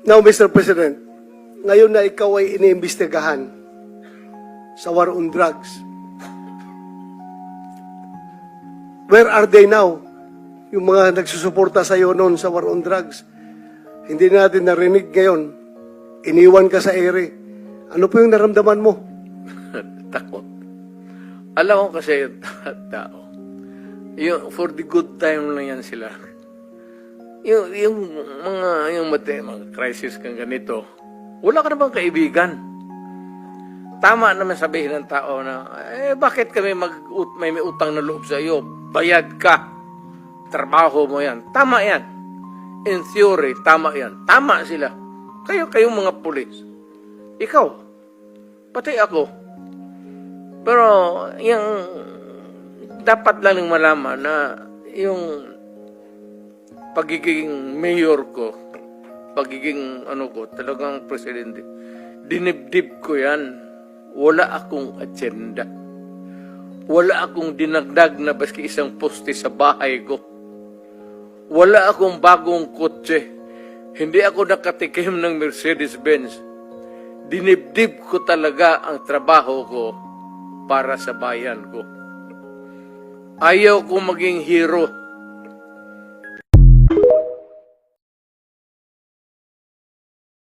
Now, Mr. President, ngayon na ikaw ay iniimbestigahan sa war on drugs, where are they now? Yung mga nagsusuporta sa iyo noon sa war on drugs. Hindi natin narinig ngayon. Iniwan ka sa ere. Ano po yung naramdaman mo? Takot. Alam ko kasi tao. Yung, for the good time lang yan sila. Yung mga crisis kang ganito, wala ka namang kaibigan. Tama naman sabihin ng tao na, bakit kami may utang na loob sa iyo? Bayad ka. Trabaho mo yan. Tama yan. In theory, tama yan. Tama sila. Kayong mga pulis. Ikaw. Pati ako. Pero, yung dapat lang malaman na yung pagiging mayor ko, pagiging talagang presidente, dinibdib ko yan. Wala akong agenda. Wala akong dinagdag na baski isang poste sa bahay ko. Wala akong bagong kotse. Hindi ako nakatikim ng Mercedes-Benz. Dinibdib ko talaga ang trabaho ko para sa bayan ko. Ayaw ko maging hero.